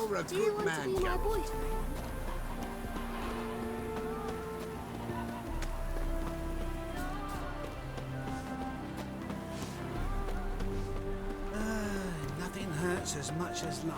You're a Do you good want man, to be my Gareth. boyfriend? Nothing hurts as much as life.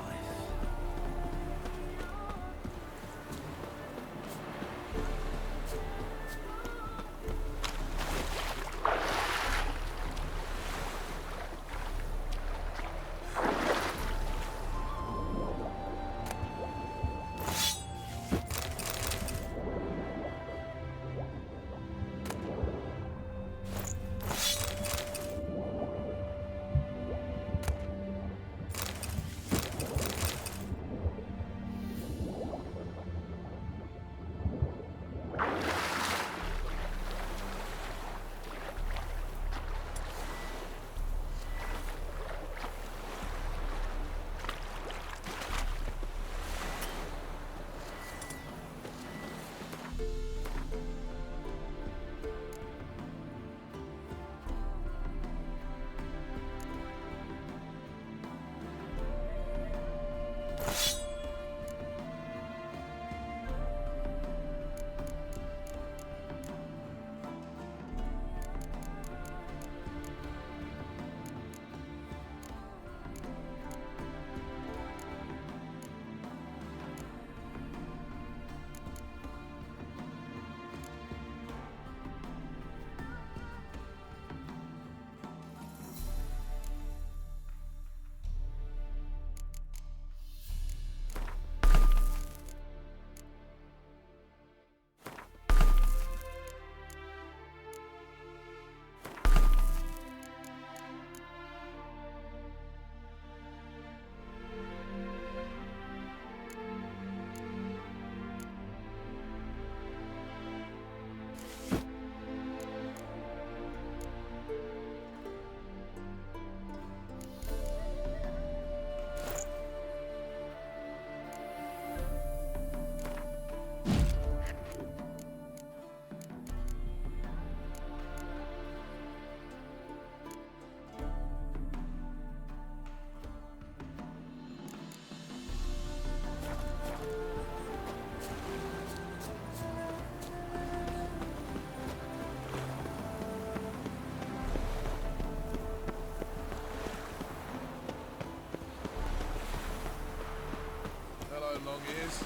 Long ears.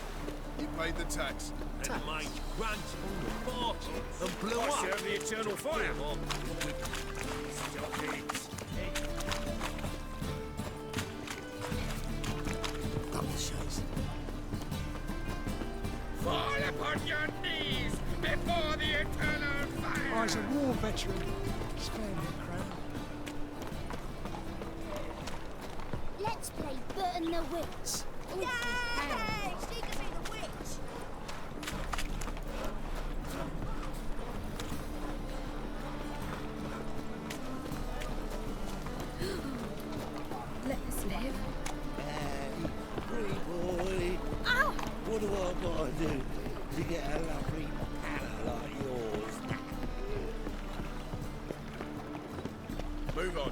You paid the tax. And made grunts on the party and blew I up. serve the eternal fire. Double shows. Fall upon your knees before the eternal fire. As a war veteran, spare me a crown. Let's play Burton the Witch. Yay! She can be the witch. Let us live. Hey, pretty boy. Ow! What do I gotta do to get a lovely pal like yours? Move on.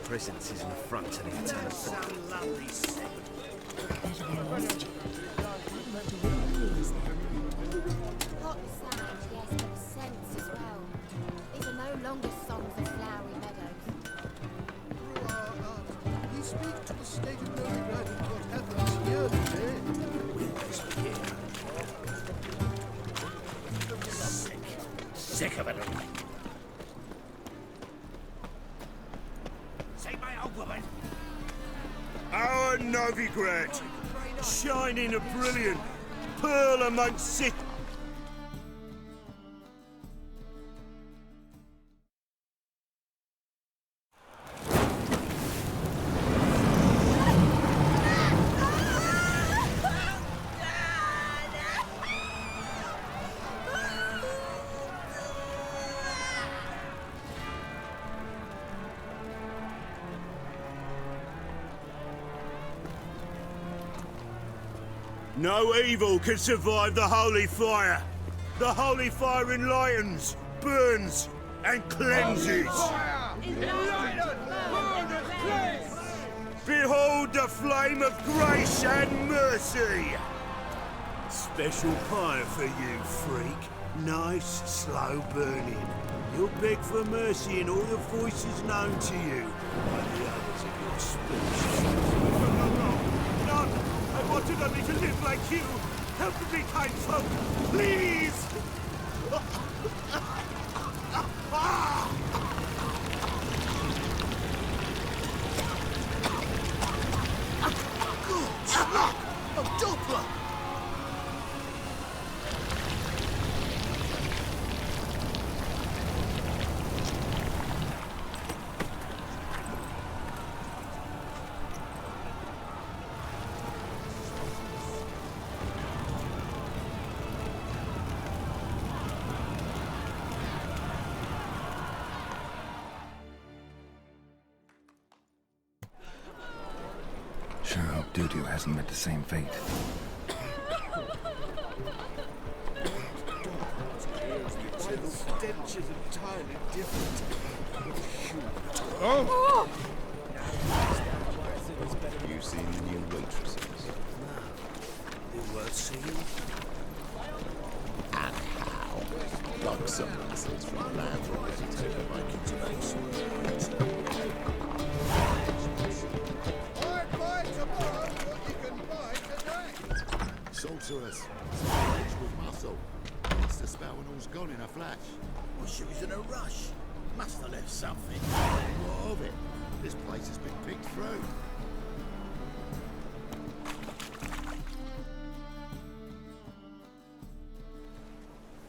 Presence is an affront to the eternal fire. Hot sound, yes, but scents as well. These are no longer songs of flowery meadows. We speak to the state of Novigrad and what happens here today. Sick of it all. Say my old woman. Our Novigrad, shining a brilliant pearl amongst cities. No evil can survive the holy fire. The holy fire enlightens, burns, and cleanses. Behold the flame of grace and mercy. Special fire for you, freak. Nice, slow burning. You'll beg for mercy in all the voices known to you by the others of your species. No, I wanted only to live like you. Help me, kind folk, please! A Doppler! Sure hope Doo-Doo hasn't met the same fate. The stench is entirely different. You seen the new waitresses? They worth seeing. And how? Like someone says from the landlord to take a liking to those. Buy tomorrow what you can buy today. Sorceress. Rich with muscle. It's the spell when all's gone in a flash. Well, she was in a rush. Must have left something. What of it? This place has been picked through.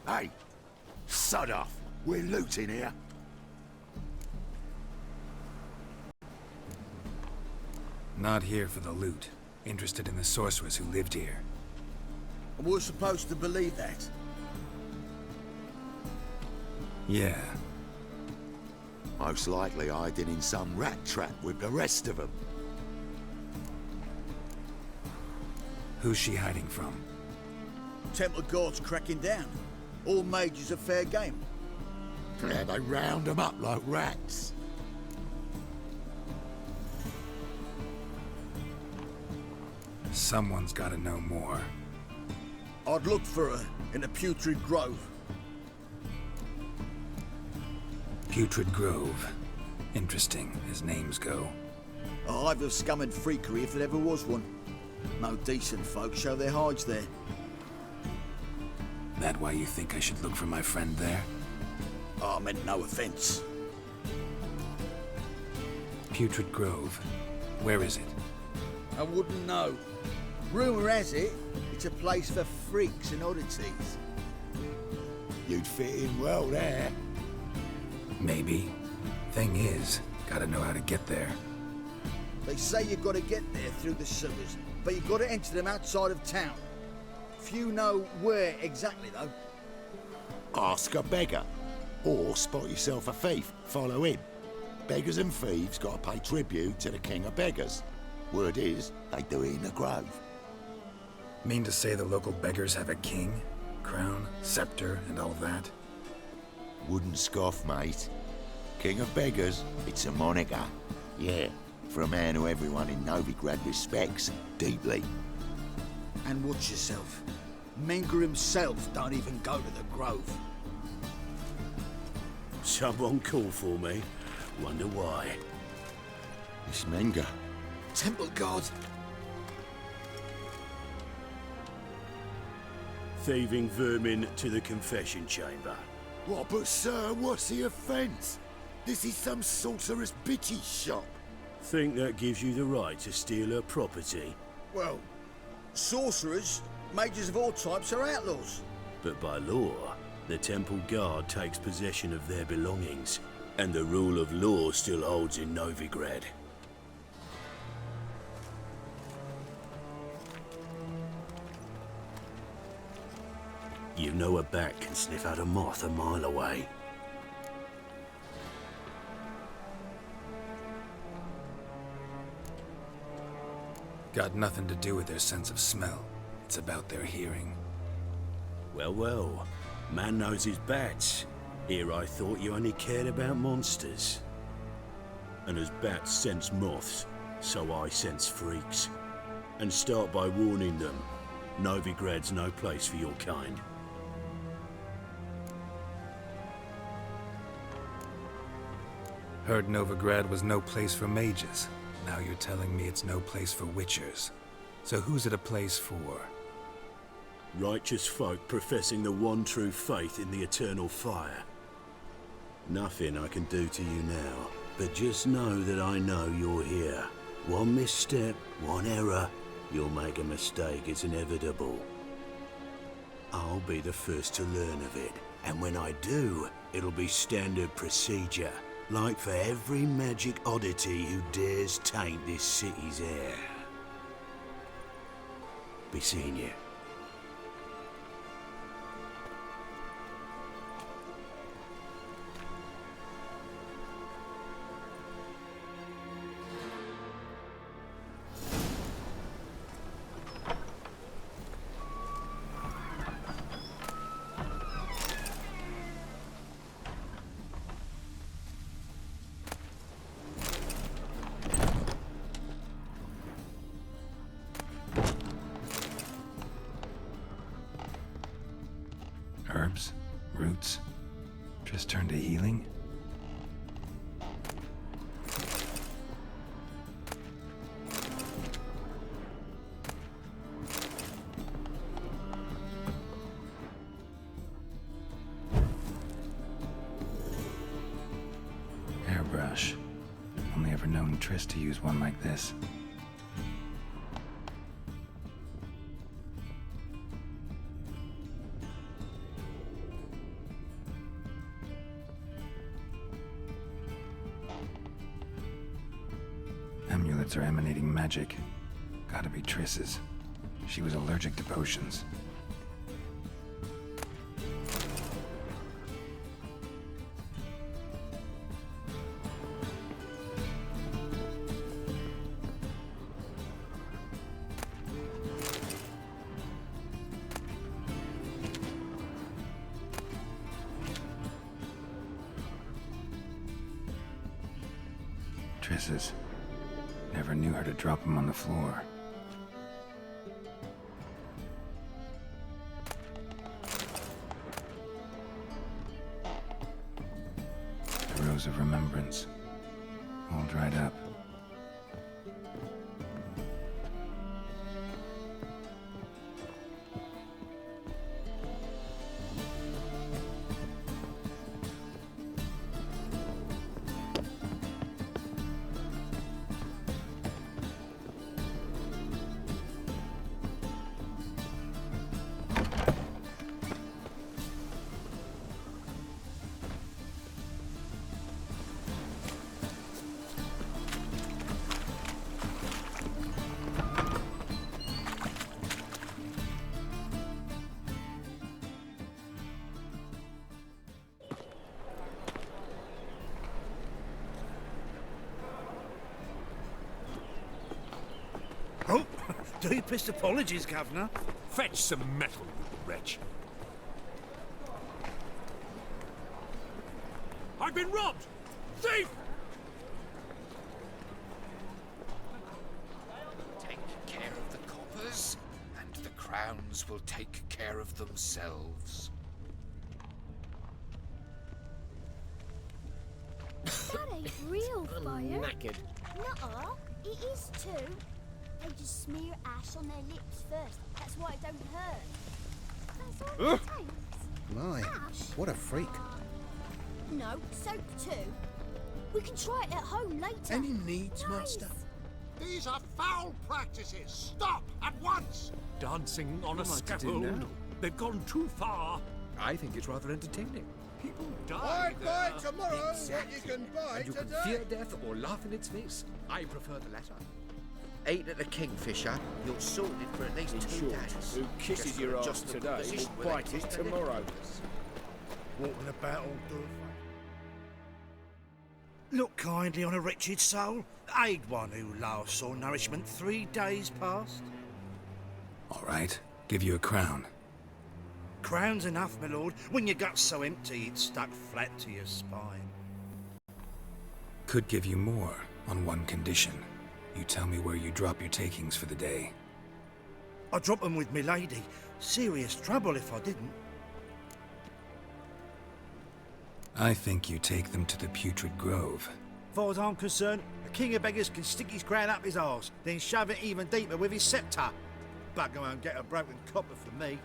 Hey! Sod off! We're looting here. Not here for the loot. Interested in the sorceress who lived here. And we're supposed to believe that. Yeah. Most likely hiding in some rat trap with the rest of them. Who's she hiding from? Temple guards cracking down. All mages are fair game. Yeah, they round them up like rats. Someone's gotta know more. I'd look for her in the Putrid Grove. Putrid Grove. Interesting, as names go. A hive of scum and freakery if there ever was one. No decent folk show their hides there. That why you think I should look for my friend there? I meant no offense. Putrid Grove. Where is it? I wouldn't know. Rumour has it, it's a place for freaks and oddities. You'd fit in well there. Maybe. Thing is, gotta know how to get there. They say you gotta get there through the sewers, but you gotta enter them outside of town. Few know where exactly, though. Ask a beggar. Or spot yourself a thief. Follow him. Beggars and thieves gotta pay tribute to the king of beggars. Word is, they do it in the grove. Mean to say the local beggars have a king? Crown, scepter, and all that? Wouldn't scoff, mate. King of beggars, it's a moniker. Yeah, for a man who everyone in Novigrad respects deeply. And watch yourself. Menger himself don't even go to the Grove. Someone called for me. Wonder why. It's Menger. Temple guard. Thieving vermin to the confession chamber. What, but sir, what's the offence? This is some sorcerer's bitchy shop. Think that gives you the right to steal her property? Well, sorcerers, mages of all types are outlaws. But by law, the temple guard takes possession of their belongings, and the rule of law still holds in Novigrad. You know a bat can sniff out a moth a mile away. Got nothing to do with their sense of smell. bats about their hearing. Well, well. Man knows his bats. Here I thought you only cared about monsters. And as bats sense moths, so I sense freaks. And start by warning them, Novigrad's no place for your kind. Heard Novigrad was no place for mages. Now you're telling me it's no place for witchers. So who's it a place for? Righteous folk professing the one true faith in the eternal fire. Nothing I can do to you now, but just know that I know you're here. One misstep, one error, you'll make a mistake, it's inevitable. I'll be the first to learn of it, and when I do, it'll be standard procedure, like for every magic oddity who dares taint this city's air. Be seeing you. Herbs? Roots? Just turn to healing? Airbrush. Only ever known Triss to use one like this. Amulets are emanating magic. Gotta be Triss's. She was allergic to potions. Triss's. Never knew her to drop them on the floor. The Rose of Remembrance. All dried up. Oh, deepest apologies, Governor. Fetch some metal, you wretch. I've been robbed! Thief! Take care of the coppers, and the crowns will take care of themselves. That ain't real fire. Knackered. Nuh-uh, it is too. They just smear ash on their lips first. That's why it don't hurt. That's all it takes. My, Ash? what a freak. No, soap too. We can try it at home later. Any needs, Master? These are foul practices. Stop at once. Dancing on a What am I to do scaffold. now? They've gone too far. I think it's rather entertaining. People die I'd there. buy tomorrow what you can buy And you today. can fear death or laugh in its face. I prefer the latter. Ate at the Kingfisher, you're sorted for at least 2 days. Who kisses Just your for ass adjustable today position will with bite a it twist and a tomorrow. Walking about all door. Look kindly on a wretched soul. Aid one who last saw nourishment 3 days past. All right, Give you a crown. Crown's enough, my lord. When your gut's so empty, it's stuck flat to your spine. Could give you more on one condition. You tell me where you drop your takings for the day. I drop them with me lady. Serious trouble if I didn't. I think you take them to the Putrid Grove. As far as I'm concerned, a king of beggars can stick his crown up his arse, then shove it even deeper with his sceptre. Bugger won't get a broken copper from me.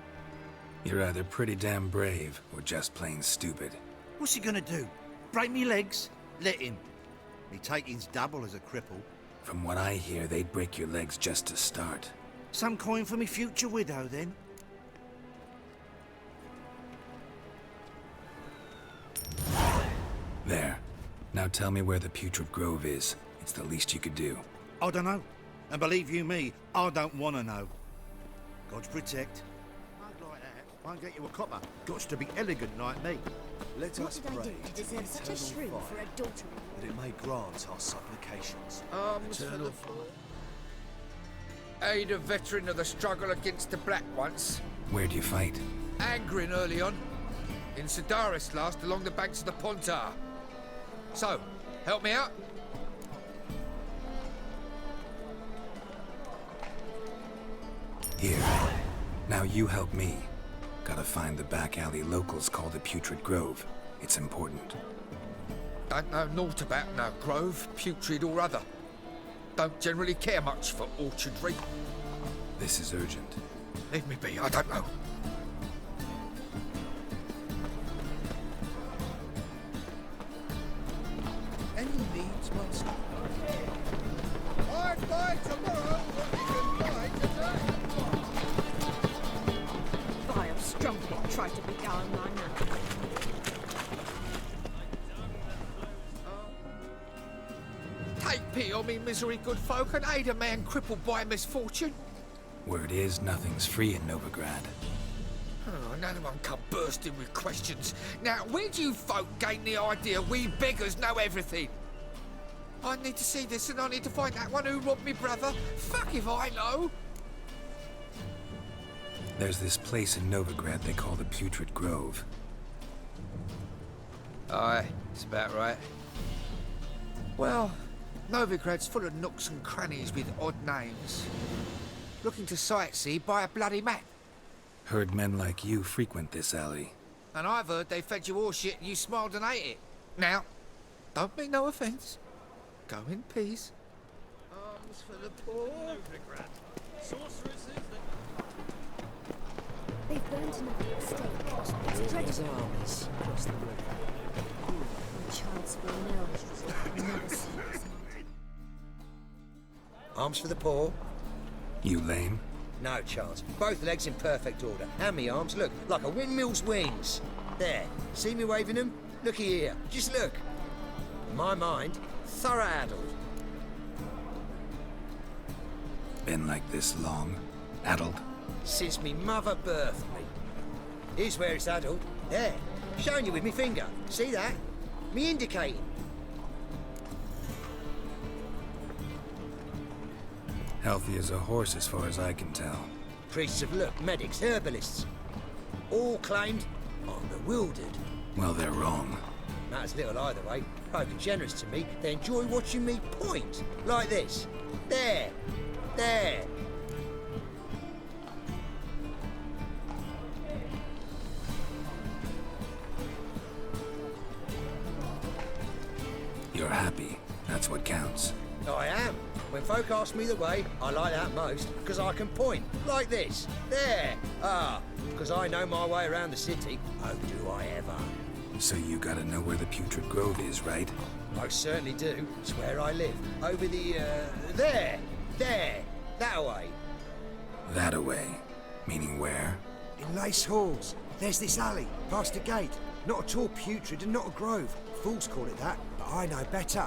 You're either pretty damn brave or just plain stupid. What's he gonna do? Break me legs? Let him. Me taking's double as a cripple. From what I hear, they'd break your legs just to start. Some coin for me future widow, then. There. Now tell me where the Putrid Grove is. It's the least you could do. I don't know. And believe you me, I don't want to know. God's protect. Mug like that won't get you a copper. Gots to be elegant like me. Let us What did I pray do to deserve such a eternal shrew fire, for adultery? that it may grant our supplications. Eternal Aid a veteran of the struggle against the Black once. Where do you fight? Angering early on. In Sedaris last, along the banks of the Pontar. So, help me out? Here. Now you help me. Gotta find the back alley locals call the Putrid Grove. It's important. Don't know naught about no grove, putrid or other. Don't generally care much for orchardry. This is urgent. Leave me be, I don't know. Any needs must. I buy tomorrow what you can buy today. Vile strumpet tried to beguile my man. Take pity on me, misery, good folk, and aid a man crippled by misfortune. Word is, nothing's free in Novigrad. Oh, none of them come bursting with questions. Now, where do you folk gain the idea we beggars know everything? I need to see this and I need to find that one who robbed me brother. Fuck if I know. There's this place in Novigrad they call the Putrid Grove. Aye, it's about right. Well, Novigrad's full of nooks and crannies with odd names. Looking to sightsee, buy a bloody map. Heard men like you frequent this alley. And I've heard they fed you horseshit and you smiled and ate it. Now, don't mean no offence. Go in peace. Arms for the poor. They've burnt another mistake. It's dreadful. armies across the river. My child's fallen ill. I'll never see this. Arms for the poor? You lame? No chance. Both legs in perfect order. And me arms, look, like a windmill's wings. There. See me waving them? Looky here. Just look. In my mind, thorough addled. Been like this long? Addled? Since me mother birthed me. Here's where it's addled. There. Showing you with me finger. See that? Me indicating. Healthy as a horse as far as I can tell. Priests of look, medics, herbalists. All claimed I'm bewildered. Well, they're wrong. Matters little either way. Folk are generous to me. They enjoy watching me point. Like this. There. There. You're happy. That's what counts. I am. When folk ask me the way, I like that most, because I can point. Like this. There. Ah, because I know my way around the city. Oh, do I ever. So you gotta know where the Putrid Grove is, right? I certainly do. It's where I live. Over the, there. There. That way. That away. Meaning where? In Lace Halls. There's this alley, past the gate. Not at all putrid and not a grove. Fools call it that, but I know better.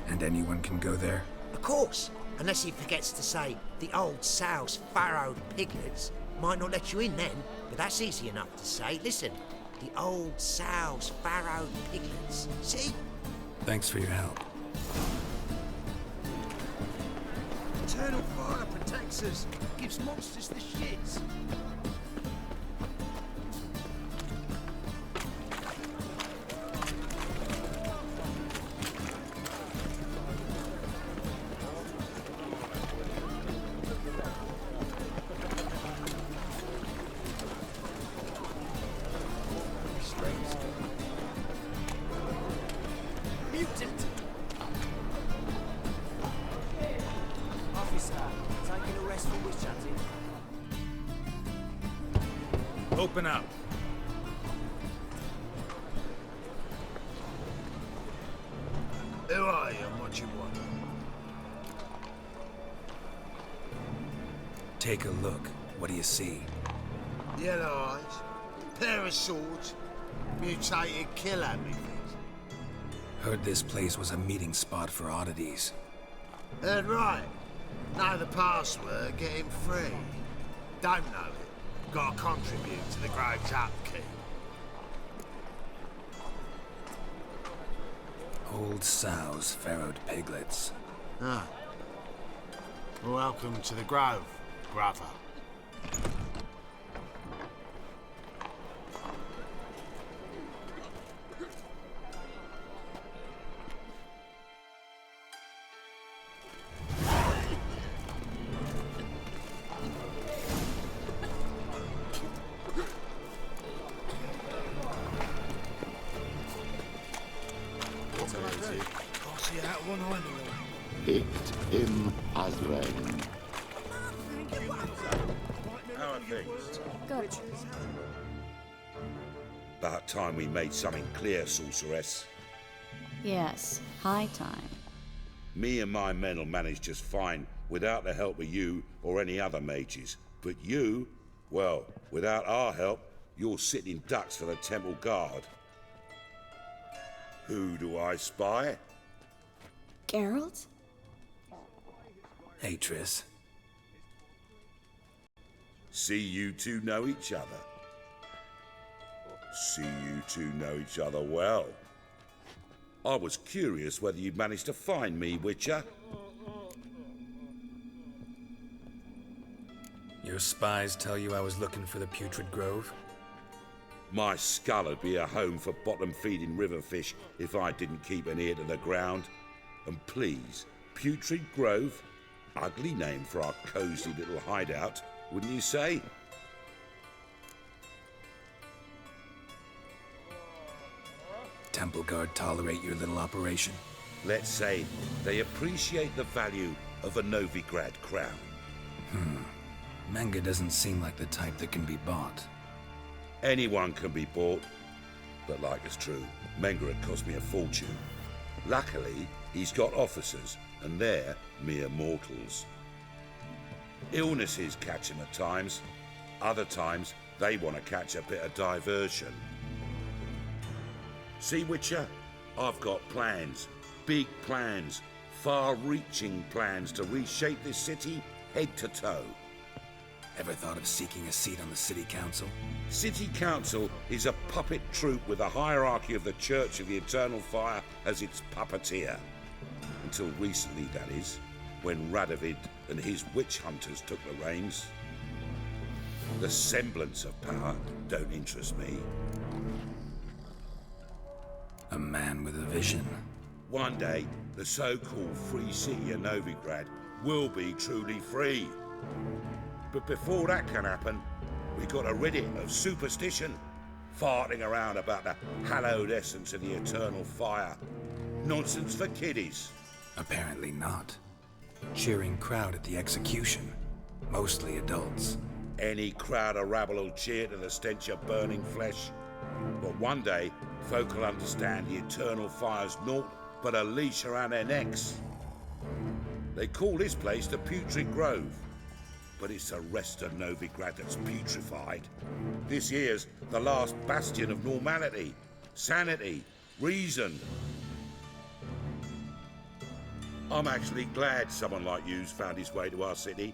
And anyone can go there? Of course, unless he forgets to say the old sow's farrowed piglets. Might not let you in then, but that's easy enough to say. Listen, the old sow's farrowed piglets. See? Thanks for your help. Eternal fire protects answers. Gives monsters the shits. Mutant! Officer, taking a rest for witch hunting. Open up. Who are you and what you want? Take a look. What do you see? Yellow eyes, pair of swords, mutated killer things. Heard this place was a meeting spot for oddities. Heard right. Know the password, get him free. Don't know it. Gotta contribute to the Grove's upkeep. Old sows, farrowed piglets. Ah. Welcome to the Grove, brother. I'll see you out one eye in the morning. Picked him as rain. How are things? Good. About time we made something clear, sorceress. Yes, high time. Me and my men'll manage just fine without the help of you or any other mages. But you, well, without our help, you're sitting ducks for the temple guard. Who do I spy? Geralt? Hey, Triss. See you two know each other. See you two know each other well. I was curious whether you'd managed to find me, Witcher. Your spies tell you I was looking for the Putrid Grove? My skull'd be a home for bottom-feeding river fish if I didn't keep an ear to the ground. And please, Putrid Grove? Ugly name for our cosy little hideout, wouldn't you say? Temple Guard tolerate your little operation? Let's say they appreciate the value of a Novigrad crown. Menga doesn't seem like the type that can be bought. Anyone can be bought, but like it's true, Menga had cost me a fortune. Luckily, he's got officers, and they're mere mortals. Illnesses catch him at times. Other times, they want to catch a bit of diversion. See, Witcher? I've got plans. Big plans. Far-reaching plans to reshape this city head to toe. Ever thought of seeking a seat on the city council? City Council is a puppet troupe with a hierarchy of the Church of the Eternal Fire as its puppeteer. Until recently, that is, when Radovid and his witch hunters took the reins. The semblance of power don't interest me. A man with a vision. One day, the so-called free city of Novigrad will be truly free. But before that can happen, we gotta rid it of superstition, farting around about the hallowed essence of the eternal fire. Nonsense for kiddies. Apparently not. Cheering crowd at the execution. Mostly adults. Any crowd of rabble will cheer to the stench of burning flesh. But one day, folk will understand the eternal fire's naught but a leash around their necks. They call this place the Putrid Grove. But it's the rest of Novigrad that's putrefied. This here's the last bastion of normality, sanity, reason. I'm actually glad someone like you's found his way to our city.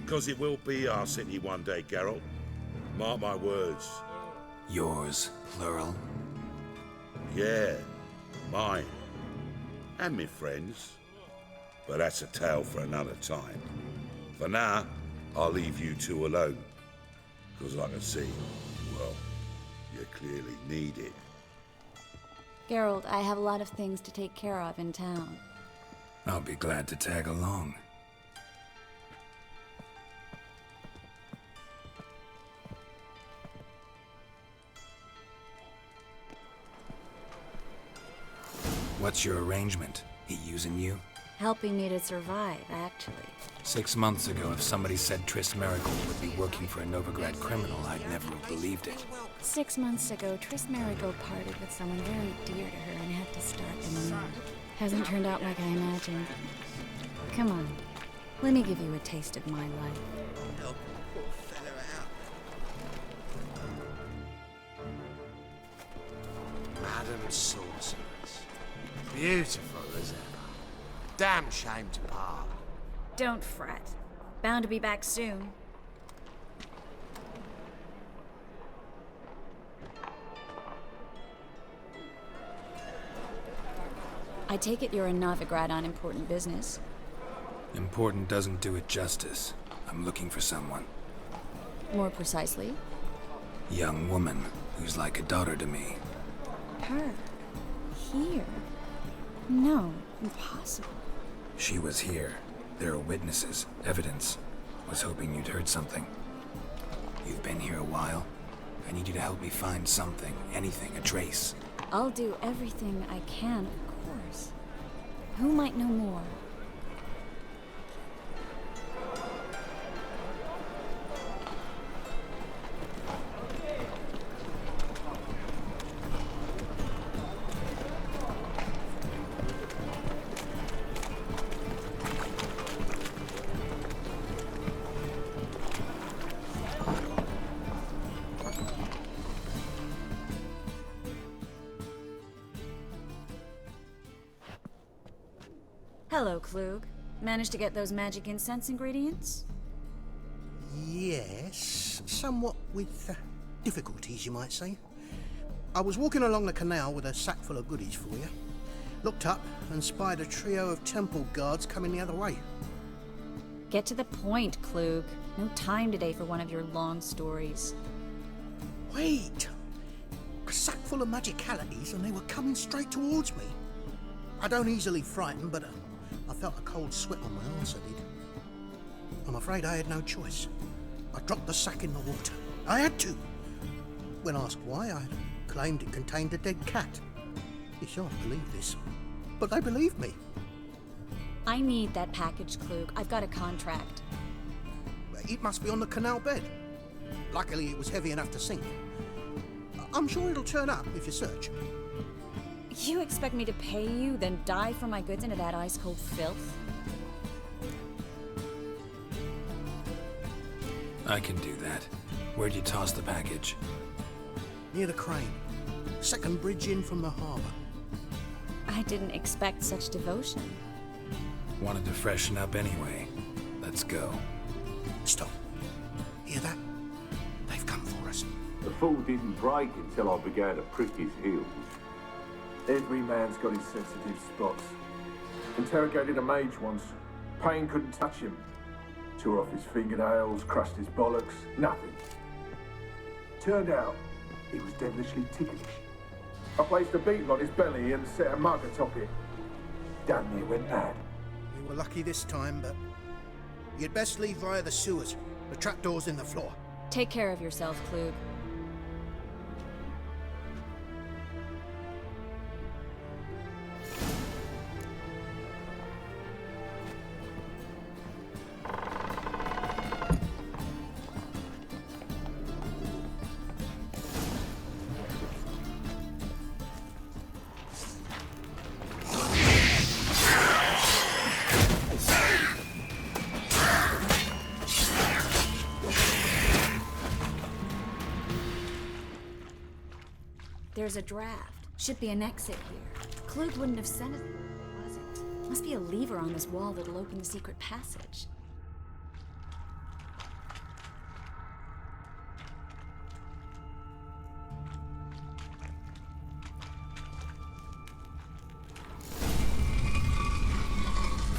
Because it will be our city one day, Geralt. Mark my words. Yours, plural? Yeah, mine. And me friends. But that's a tale for another time. For now, I'll leave you two alone. Because I can see, well, you clearly need it. Geralt, I have a lot of things to take care of in town. I'll be glad to tag along. What's your arrangement? He using you? Helping me to survive, actually. 6 months ago, if somebody said Triss Merigold would be working for a Novigrad criminal, I'd never have believed it. 6 months ago, Triss Merigold parted with someone very dear to her and had to start anew. Hasn't turned out like I imagined. Come on, let me give you a taste of my life. Help poor fella out. Madam Sorceress. Beautiful as ever. Damn shame to part. Don't fret. Bound to be back soon. I take it you're a Novigrad on important business. Important doesn't do it justice. I'm looking for someone. More precisely? Young woman who's like a daughter to me. Her? Here? No, impossible. She was here. There are witnesses, evidence. Was hoping you'd heard something. You've been here a while. I need you to help me find something, anything, a trace. I'll do everything I can, of course. Who might know more? Hello, Klug. Managed to get those magic incense ingredients? Yes, somewhat with difficulties, you might say. I was walking along the canal with a sack full of goodies for you. Looked up and spied a trio of temple guards coming the other way. Get to the point, Klug. No time today for one of your long stories. Wait! A sack full of magicalities and they were coming straight towards me. I don't easily frighten, but I felt a cold sweat on my arse, I did. I'm afraid I had no choice. I dropped the sack in the water. I had to. When asked why, I claimed it contained a dead cat. You shan't believe this, but they believed me. I need that package, Klug. I've got a contract. It must be on the canal bed. Luckily, it was heavy enough to sink. I'm sure it'll turn up if you search. You expect me to pay you, then dive for my goods into that ice-cold filth? I can do that. Where'd you toss the package? Near the crane. Second bridge in from the harbour. I didn't expect such devotion. Wanted to freshen up anyway. Let's go. Stop. Hear that? They've come for us. The fall didn't break until I began to prick his heels. Every man's got his sensitive spots. Interrogated a mage once. Pain couldn't touch him. Tore off his fingernails, crushed his bollocks, nothing. Turned out, he was devilishly ticklish. I placed a beetle on his belly and set a mug atop it. Damn near went mad. We were lucky this time, but you'd best leave via the sewers. The trapdoor's in the floor. Take care of yourself, Klug. There's a draft. Should be an exit here. Klug wouldn't have sent it, was it? Must be a lever on this wall that'll open the secret passage.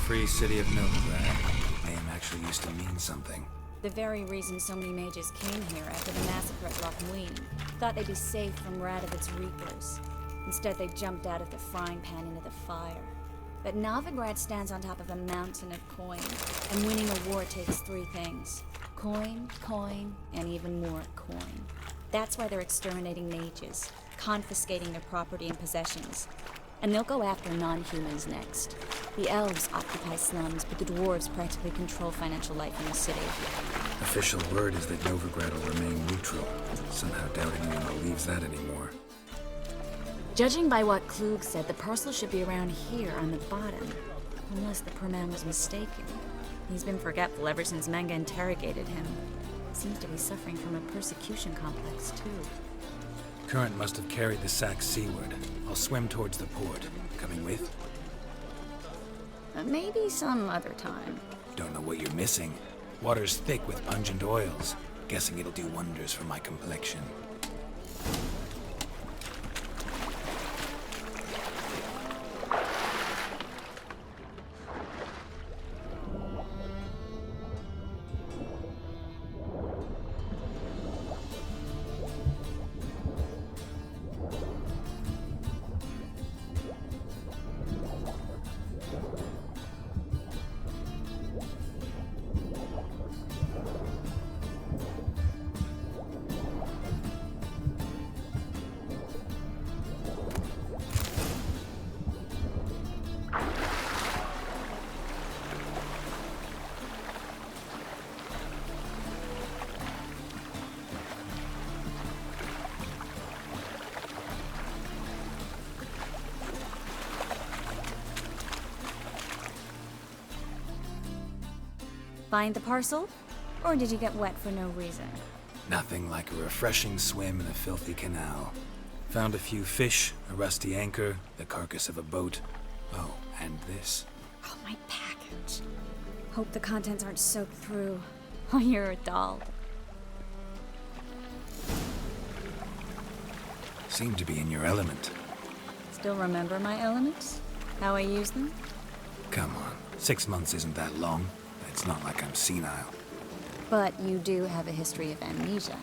Free city of Novigrad. Name actually used to mean something. The very reason so many mages came here after the massacre at Loch Muin. Thought they'd be safe from Radovid's reapers. Instead, they jumped out of the frying pan into the fire. But Novigrad stands on top of a mountain of coin, and winning a war takes 3 things. Coin, coin, and even more coin. That's why they're exterminating mages, confiscating their property and possessions. And they'll go after non-humans next. The elves occupy slums, but the dwarves practically control financial life in the city. Official word is that Novigrad will remain neutral. Somehow doubt anyone believes that anymore. Judging by what Klug said, the parcel should be around here on the bottom. Unless the poor man was mistaken. He's been forgetful ever since Manga interrogated him. Seems to be suffering from a persecution complex, too. Current must have carried the sack seaward. I'll swim towards the port. Coming with? Maybe some other time. Don't know what you're missing. Water's thick with pungent oils. Guessing it'll do wonders for my complexion. Find the parcel? Or did you get wet for no reason? Nothing like a refreshing swim in a filthy canal. Found a few fish, a rusty anchor, the carcass of a boat. Oh, and this. Oh, my package. Hope the contents aren't soaked through. Oh, you're a doll. Seem to be in your element. Still remember my elements? How I use them? Come on, 6 months isn't that long. It's not like I'm senile. But you do have a history of amnesia.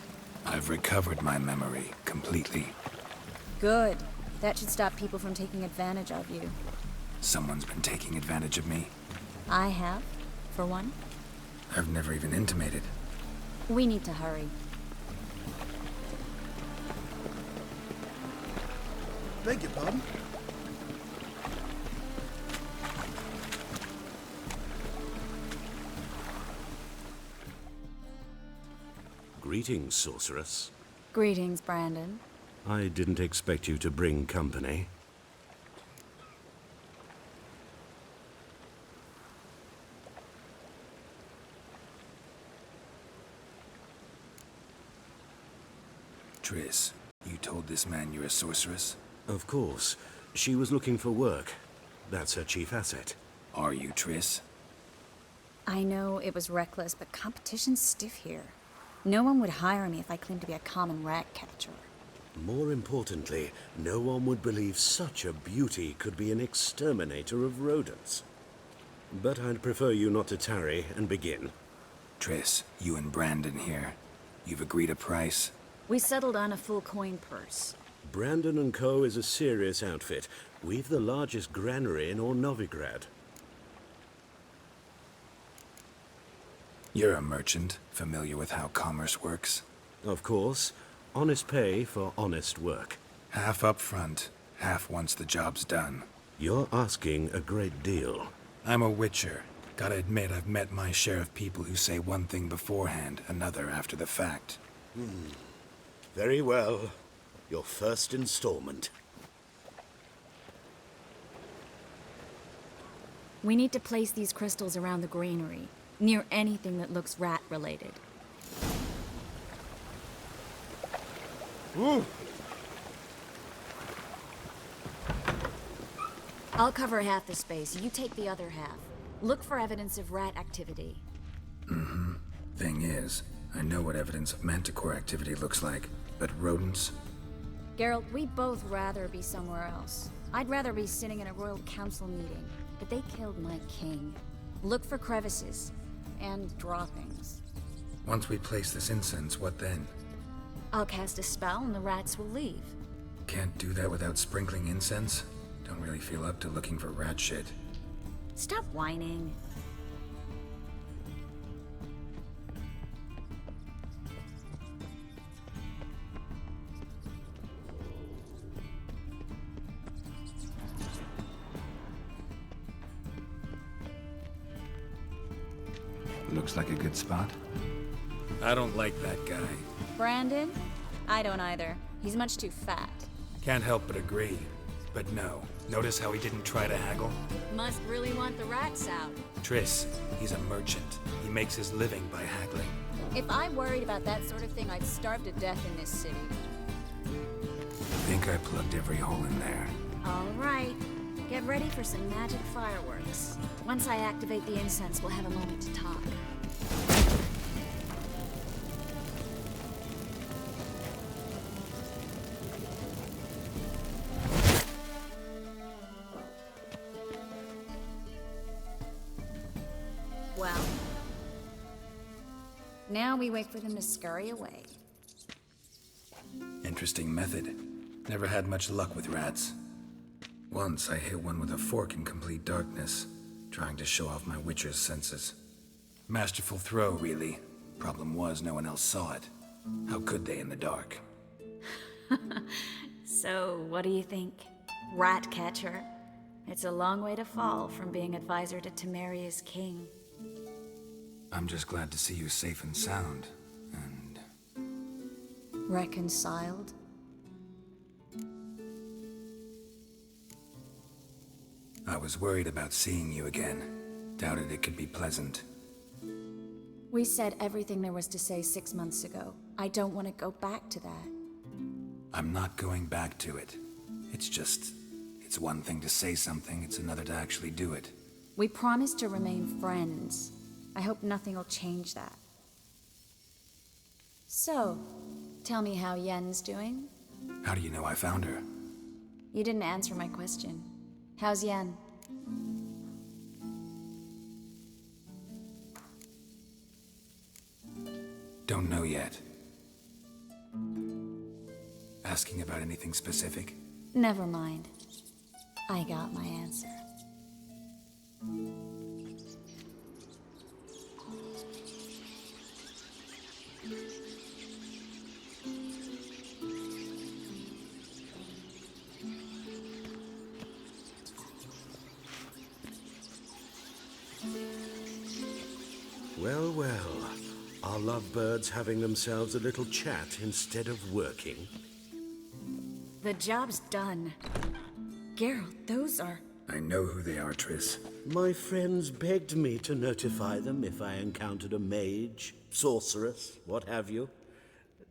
I've recovered my memory completely. Good. That should stop people from taking advantage of you. Someone's been taking advantage of me. I have, for one. I've never even intimated. We need to hurry. Beg your pardon? Greetings, sorceress. Greetings, Brandon. I didn't expect you to bring company. Triss, you told this man you're a sorceress? Of course. She was looking for work. That's her chief asset. Are you, Triss? I know it was reckless, but competition's stiff here. No one would hire me if I claimed to be a common rat catcher. More importantly, no one would believe such a beauty could be an exterminator of rodents. But I'd prefer you not to tarry and begin. Triss, you and Brandon here. You've agreed a price? We settled on a full coin purse. Brandon & Co. is a serious outfit. We've the largest granary in all Novigrad. You're a merchant, familiar with how commerce works? Of course. Honest pay for honest work. Half up front, half once the job's done. You're asking a great deal. I'm a witcher. Gotta admit, I've met my share of people who say one thing beforehand, another after the fact. Very well. Your first installment. We need to place these crystals around the granary, near anything that looks rat-related. I'll cover half the space, you take the other half. Look for evidence of rat activity. Thing is, I know what evidence of manticore activity looks like, but rodents? Geralt, we'd both rather be somewhere else. I'd rather be sitting in a royal council meeting, but they killed my king. Look for crevices. and droppings. Once we place this incense, what then? I'll cast a spell and the rats will leave. Can't do that without sprinkling incense? Don't really feel up to looking for rat shit. Stop whining. Looks like a good spot. I don't like that guy. Brandon? I don't either. He's much too fat. Can't help but agree. But no. Notice how he didn't try to haggle? Must really want the rats out. Triss, he's a merchant. He makes his living by haggling. If I worried about that sort of thing, I'd starve to death in this city. Think I plugged every hole in there. All right. Get ready for some magic fireworks. Once I activate the incense, we'll have a moment to talk. Well, now we wait for them to scurry away. Interesting method. Never had much luck with rats. Once I hit one with a fork in complete darkness, trying to show off my witcher's senses. Masterful throw, really. Problem was, no one else saw it. How could they in the dark? So, what do you think? Rat catcher? It's a long way to fall from being advisor to Temeria's king. I'm just glad to see you safe and sound, and... Reconciled? I was worried about seeing you again. Doubted it could be pleasant. We said everything there was to say 6 months ago. I don't want to go back to that. I'm not going back to it. It's just... It's one thing to say something, it's another to actually do it. We promised to remain friends. I hope nothing will change that. So, tell me how Yen's doing? How do you know I found her? You didn't answer my question. How's Yen? Don't know yet. Asking about anything specific? Never mind. I got my answer. Well, well. Are lovebirds having themselves a little chat instead of working? The job's done. Geralt, those are... I know who they are, Triss. My friends begged me to notify them if I encountered a mage, sorceress, what have you.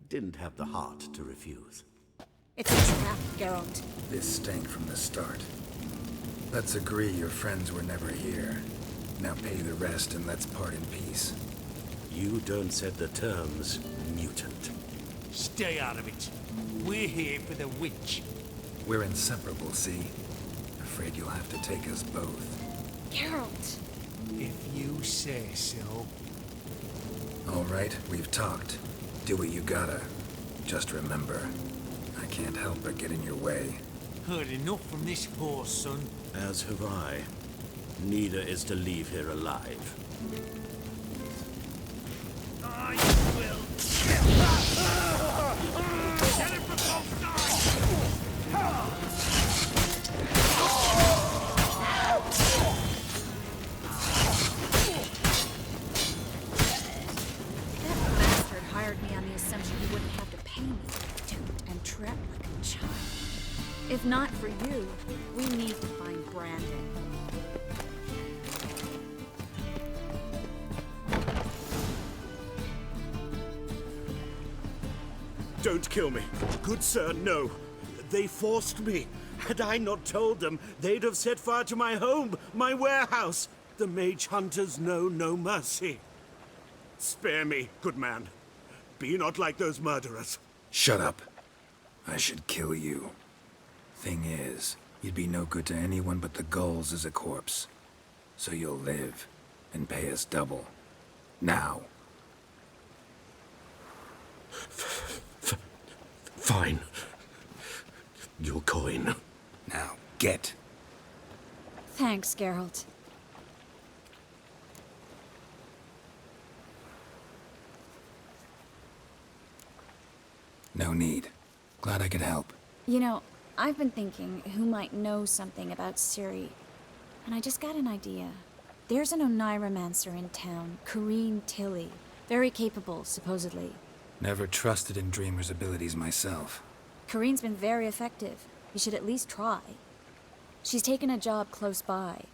Didn't have the heart to refuse. It's a trap, Geralt. This stank from the start. Let's agree your friends were never here. Now pay the rest and let's part in peace. You don't set the terms, mutant. Stay out of it. We're here for the witch. We're inseparable, see? Afraid you'll have to take us both. Geralt! If you say so. All right, we've talked. Do what you gotta. Just remember, I can't help but get in your way. Heard enough from this poor son. As have I. Neither is to leave here alive. I will kill Get him from both sides! That bastard hired me on the assumption he wouldn't have to pay me, duped and trapped like a child. If not for you, we need to find Brandon. Don't kill me. Good sir, no. They forced me. Had I not told them, they'd have set fire to my home, my warehouse. The mage hunters know no mercy. Spare me, good man. Be not like those murderers. Shut up. I should kill you. Thing is, you'd be no good to anyone but the gulls as a corpse. So you'll live, and pay us double. Now. Fine. Your coin. Now, get. Thanks, Geralt. No need. Glad I could help. You know, I've been thinking who might know something about Ciri, and I just got an idea. There's an Oneiromancer in town, Corrine Tilly. Very capable, supposedly. Never trusted in Dreamer's abilities myself. Corrine's been very effective. You should at least try. She's taken a job close by.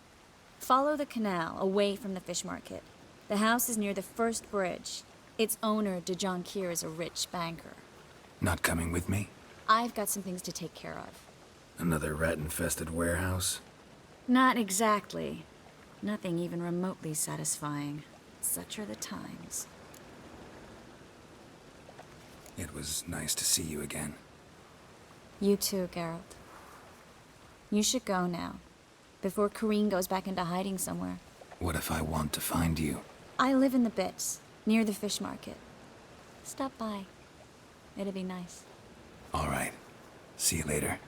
Follow the canal, away from the fish market. The house is near the first bridge. Its owner, de Jonquier, is a rich banker. Not coming with me? I've got some things to take care of. Another rat-infested warehouse? Not exactly. Nothing even remotely satisfying. Such are the times. It was nice to see you again. You too, Geralt. You should go now, before Corrine goes back into hiding somewhere. What if I want to find you? I live in the Bits, near the fish market. Stop by. It'd be nice. All right. See you later.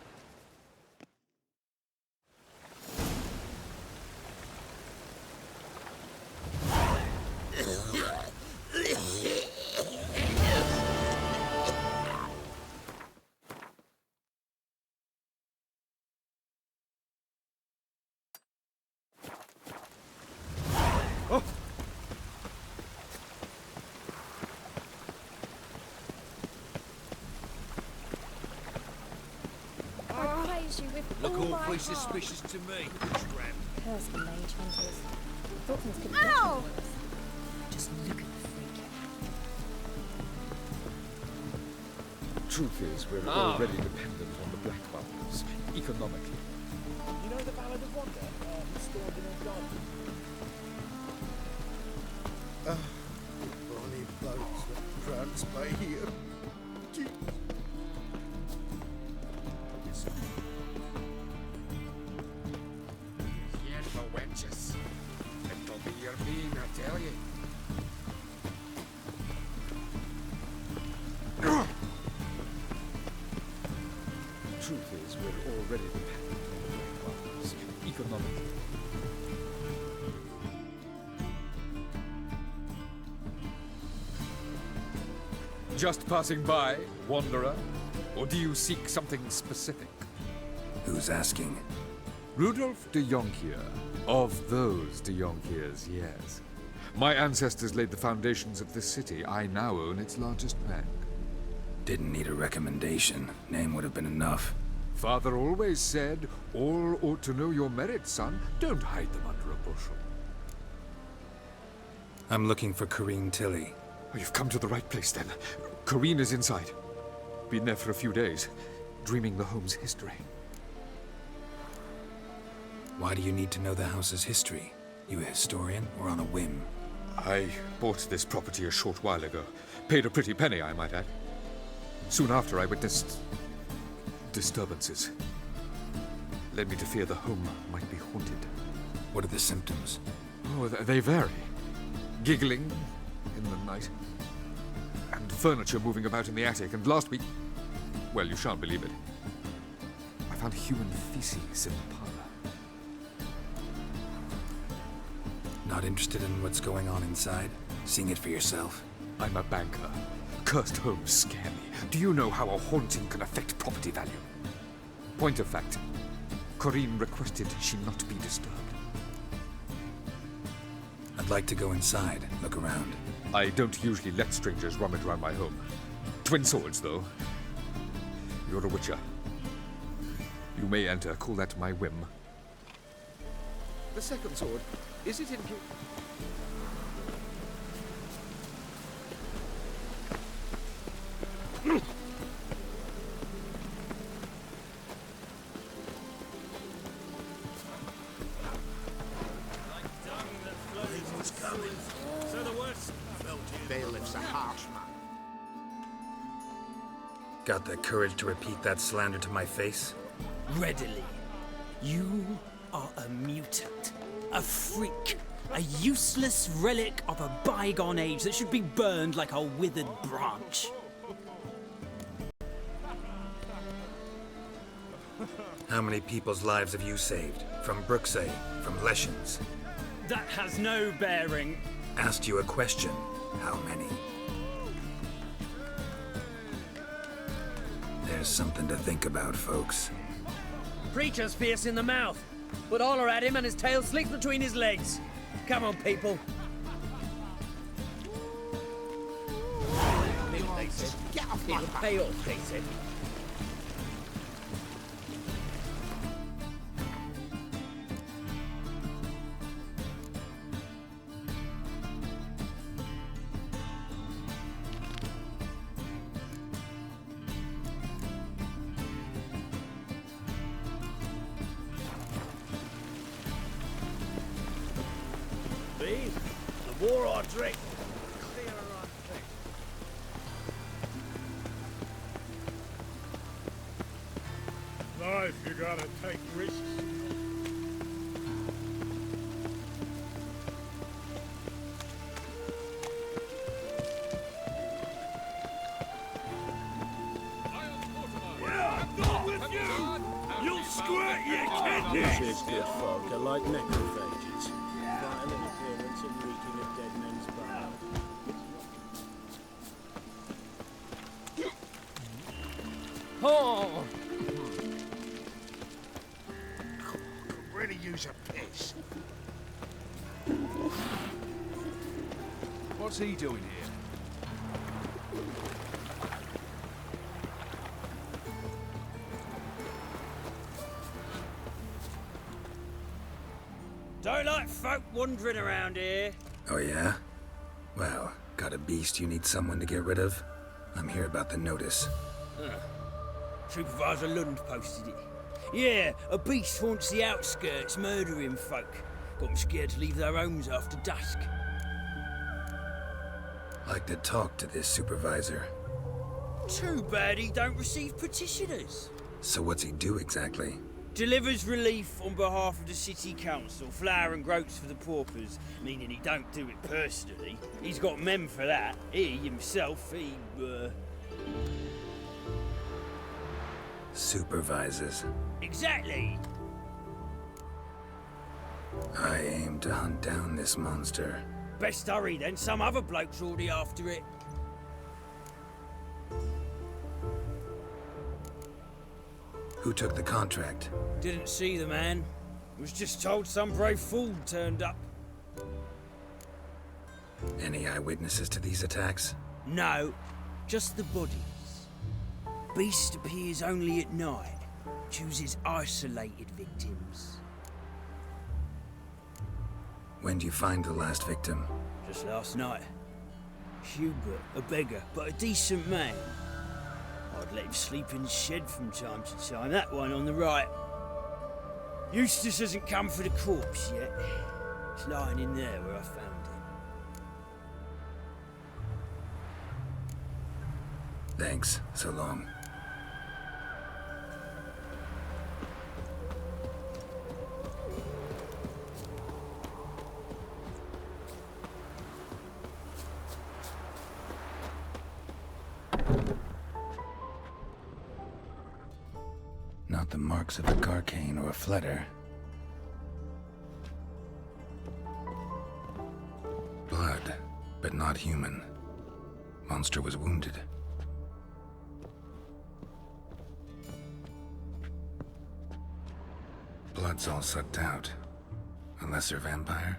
Look awfully suspicious to me, Strap. Curse the mage hunters. Thought things could Ow! Just look at the freak. Truth is, we're already dependent on the black bubbles, economically. You know the Ballad of Wonder, stored in a garden? Bonny boats that prance by here. Gee. Yellow wenches. It'll be your bean, I tell you. Truth is, we're already dependent on the black bubbles, economically. Just passing by, wanderer? Or do you seek something specific? Who's asking? Rudolf de Jonquier. Of those de Jonquiers, yes. My ancestors laid the foundations of this city. I now own its largest bank. Didn't need a recommendation. Name would have been enough. Father always said, all ought to know your merits, son. Don't hide them under a bushel. I'm looking for Corrine Tilly. Oh, you've come to the right place, then. Corrine is inside. Been there for a few days, dreaming the home's history. Why do you need to know the house's history? You a historian or on a whim? I bought this property a short while ago. Paid a pretty penny, I might add. Soon after, I witnessed disturbances. Led me to fear the home might be haunted. What are the symptoms? Oh, they vary. Giggling in the night. And furniture moving about in the attic. And last week, well, you shan't believe it, I found human feces in the parlor. Not interested in what's going on inside? Seeing it for yourself? I'm a banker. Cursed homes scare me. Do you know how a haunting can affect property value? Point of fact, Corrine requested she not be disturbed. I'd like to go inside, look around. I don't usually let strangers rummage around my home. Twin swords, though. You're a witcher. You may enter, call that my whim. The second sword, is it in here? So the worst. Bailiff's a harsh man. Got the courage to repeat that slander to my face? Readily. You are a mutant. A freak. A useless relic of a bygone age that should be burned like a withered branch. How many people's lives have you saved? From Brooksay, from Leshens? That has no bearing. Asked you a question. How many? There's something to think about, folks. Preacher's fierce in the mouth, but holler at him and his tail slicks between his legs. Come on, people. Get off It'll pay off, they said. See? The more I drink, the clearer I think. Life, you gotta take risks. You'll squirt your kidneys! Bush's good folk are like necrophages. Vile in appearance and reeking of dead men's bones. Oh! Could really use a piss. What's he doing here? Don't like folk wandering around here. Oh yeah? Well, got a beast you need someone to get rid of? I'm here about the notice. Supervisor Lund posted it. Yeah, a beast haunts the outskirts, murdering folk. Got them scared to leave their homes after dusk. Like to talk to this supervisor. Too bad he don't receive petitioners. So what's he do exactly? Delivers relief on behalf of the city council, flour and groats for the paupers, meaning he don't do it personally. He's got men for that. He himself, Supervises. Exactly. I aim to hunt down this monster. Best hurry then, some other bloke's already after it. Who took the contract? Didn't see the man. Was just told some brave fool turned up. Any eyewitnesses to these attacks? No, just the bodies. Beast appears only at night. Chooses isolated victims. When do you find the last victim? Just last night. Hubert, a beggar, but a decent man. I'd let him sleep in the shed from time to time. That one on the right. Eustace hasn't come for the corpse yet. It's lying in there where I found him. Thanks. So long. Not the marks of a carcane or a fletter. Blood, but not human. Monster was wounded. Blood's all sucked out. A lesser vampire?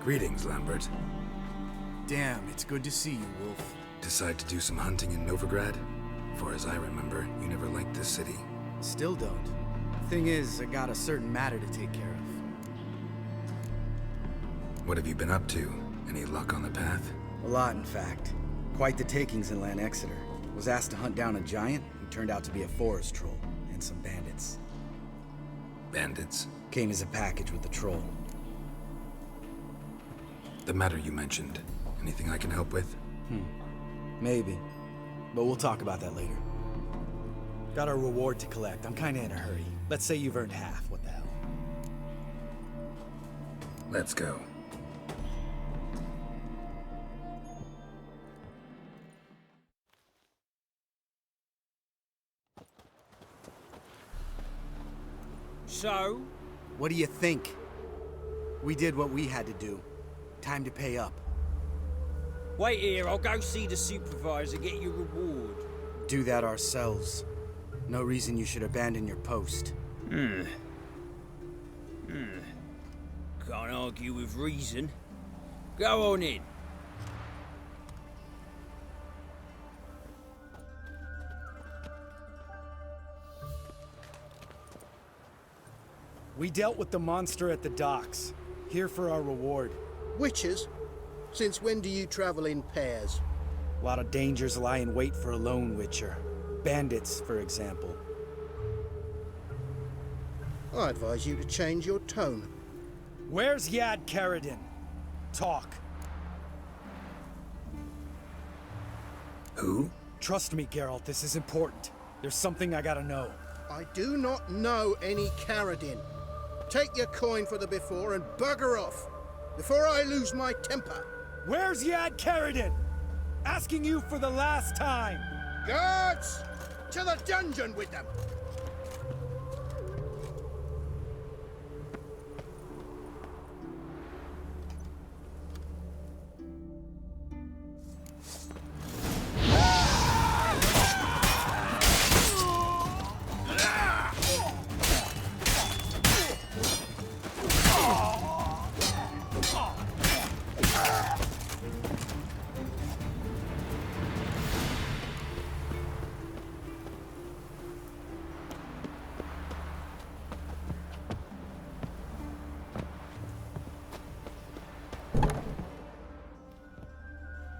Greetings, Lambert. Damn, it's good to see you, Wolf. Decide to do some hunting in Novigrad? For as I remember, you never liked this city. Still don't. Thing is, I got a certain matter to take care of. What have you been up to? Any luck on the path? A lot, in fact. Quite the takings in Lan Exeter. Was asked to hunt down a giant, who turned out to be a forest troll, and some bandits. Bandits? Came as a package with the troll. The matter you mentioned. Anything I can help with? Maybe. But we'll talk about that later. Got our reward to collect. I'm kinda in a hurry. Let's say you've earned half. What the hell? Let's go. So? What do you think? We did what we had to do. Time to pay up. Wait here, I'll go see the supervisor, get your reward. Do that ourselves. No reason you should abandon your post. Can't argue with reason. Go on in. We dealt with the monster at the docks. Here for our reward. Witches? Since when do you travel in pairs? A lot of dangers lie in wait for a lone witcher. Bandits, for example. I advise you to change your tone. Where's Yad Karadin? Talk. Who? Trust me, Geralt, this is important. There's something I gotta know. I do not know any Karadin. Take your coin for the before and bugger off, before I lose my temper. Where's Yad Karadin? Asking you for the last time. Guards! To the dungeon with them!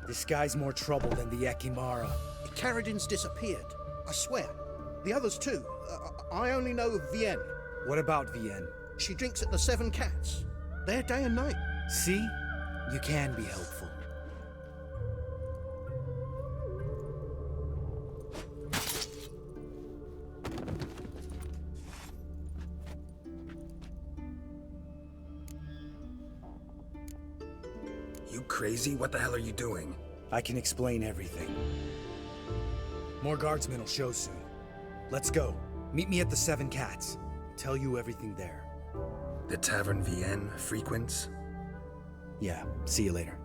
This guy's more trouble than the Ekimara. Karadin's disappeared, I swear. The others too. I only know of Vienne. What about Vienne? She drinks at the Seven Cats. There day and night. See? You can be helpful. You crazy? What the hell are you doing? I can explain everything. More guardsmen will show soon. Let's go. Meet me at the Seven Cats. Tell you everything there. The Tavern Vienne frequents? Yeah, see you later.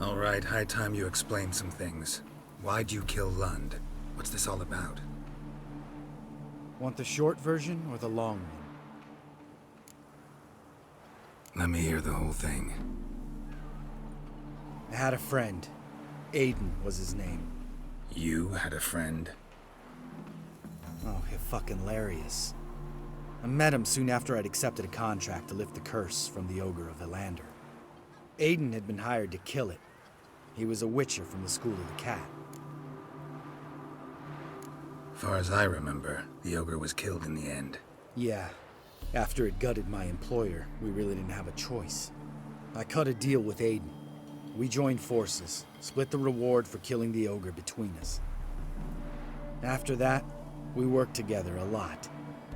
All right, high time you explain some things. Why'd you kill Lund? What's this all about? Want the short version or the long one? Let me hear the whole thing. I had a friend. Aiden was his name. You had a friend? Oh, fucking hilarious. I met him soon after I'd accepted a contract to lift the curse from the Ogre of Elander. Aiden had been hired to kill it. He was a witcher from the School of the Cat. Far as I remember, the Ogre was killed in the end. Yeah. After it gutted my employer, we really didn't have a choice. I cut a deal with Aiden. We joined forces, split the reward for killing the Ogre between us. After that, we worked together a lot.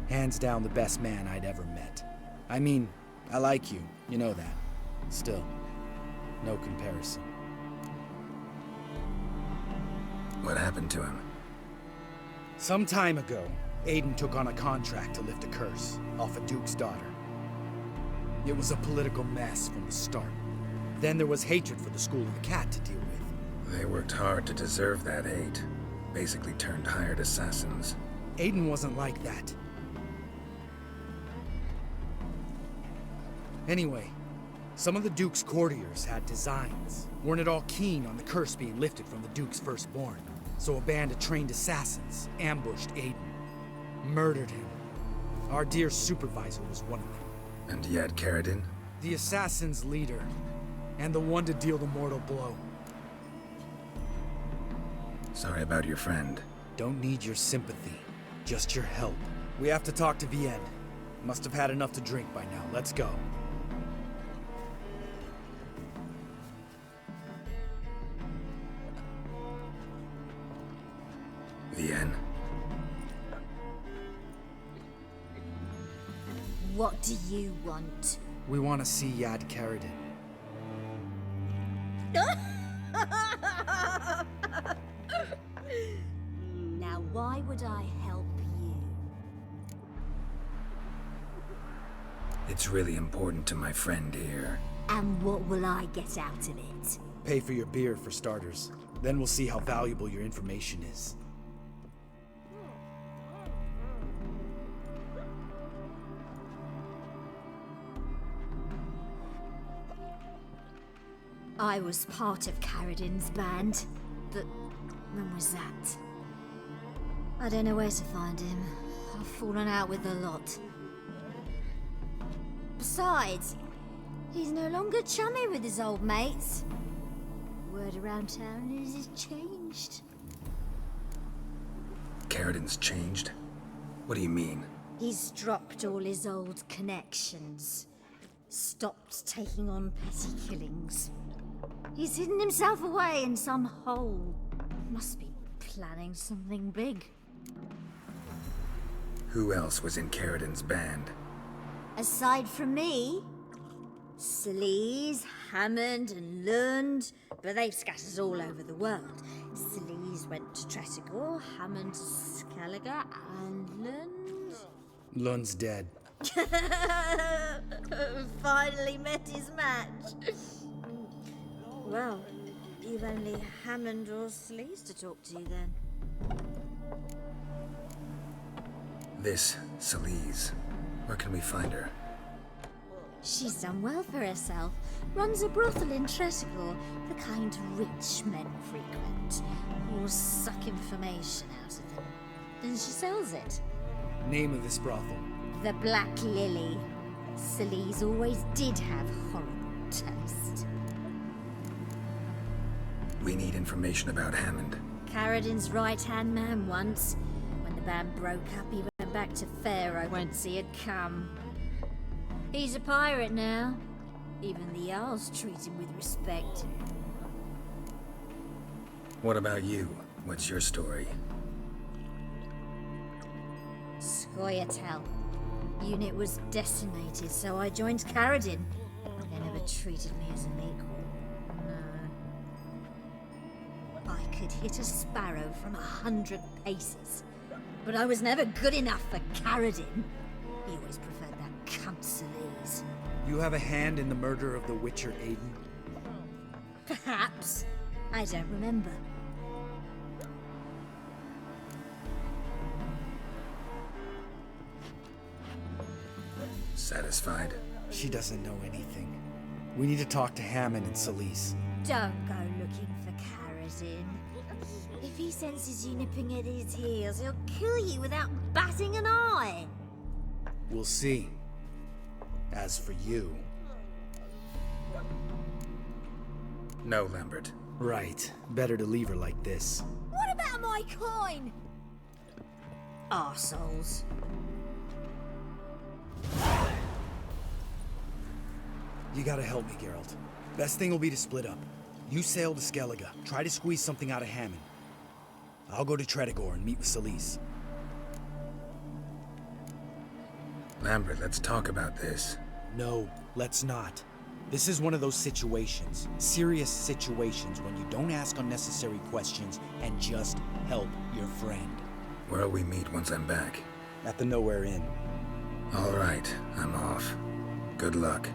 Hands down the best man I'd ever met. I mean, I like you, you know that. Still, no comparison. What happened to him? Some time ago, Aiden took on a contract to lift a curse off a duke's daughter. It was a political mess from the start. Then there was hatred for the School of the Cat to deal with. They worked hard to deserve that hate. Basically turned hired assassins. Aiden wasn't like that. Anyway, some of the Duke's courtiers had designs. Weren't at all keen on the curse being lifted from the Duke's firstborn. So a band of trained assassins ambushed Aiden. Murdered him. Our dear supervisor was one of them. And you had Carradine? The assassin's leader. And the one to deal the mortal blow. Sorry about your friend. Don't need your sympathy. Just your help. We have to talk to Vienne. Must have had enough to drink by now. Let's go. Vienne. What do you want? We want to see Yad Carradine. Now, why would I help you? It's really important to my friend here. And what will I get out of it? Pay for your beer, for starters. Then we'll see how valuable your information is. I was part of Carradine's band, but when was that? I don't know where to find him. I've fallen out with a lot. Besides, he's no longer chummy with his old mates. Word around town is he's changed. Carradine's changed? What do you mean? He's dropped all his old connections. Stopped taking on petty killings. He's hidden himself away in some hole. Must be planning something big. Who else was in Carradine's band? Aside from me, Sleaze, Hammond and Lund, but they've scattered all over the world. Sleaze went to Tretigor, Hammond to Skellige, and Lund... Lund's dead. Finally met his match. Well, you've only Hammond or Sleaze to talk to then. This Sleaze. Where can we find her? She's done well for herself. Runs a brothel in Tretigor, the kind rich men frequent. Or suck information out of them. Then she sells it. Name of this brothel? The Black Lily. Sleaze always did have horrible taste. We need information about Hammond. Carradine's right-hand man once. When the band broke up, he went back to Pharaoh once he had come. He's a pirate now. Even the Jarls treat him with respect. What about you? What's your story? Scoia'tael. Unit was decimated, so I joined Carradine. They never treated me as an equal. No. I could hit a sparrow from 100 paces, but I was never good enough for Carradine. He always preferred that cunt Sleaze. You have a hand in the murder of the Witcher Aiden? Perhaps. I don't remember. Satisfied? She doesn't know anything. We need to talk to Hammond and Sleaze. Don't go looking for Carradine. resin. If he senses you nipping at his heels, he'll kill you without batting an eye. We'll see. As for you... No, Lambert. Right. Better to leave her like this. What about my coin? Arseholes. You gotta help me, Geralt. Best thing will be to split up. You sail to Skellige. Try to squeeze something out of Hammond. I'll go to Tretogor and meet with Celise. Lambert, let's talk about this. No, let's not. This is one of those situations, serious situations, when you don't ask unnecessary questions and just help your friend. Where'll we meet once I'm back? At the Nowhere Inn. All right, I'm off. Good luck.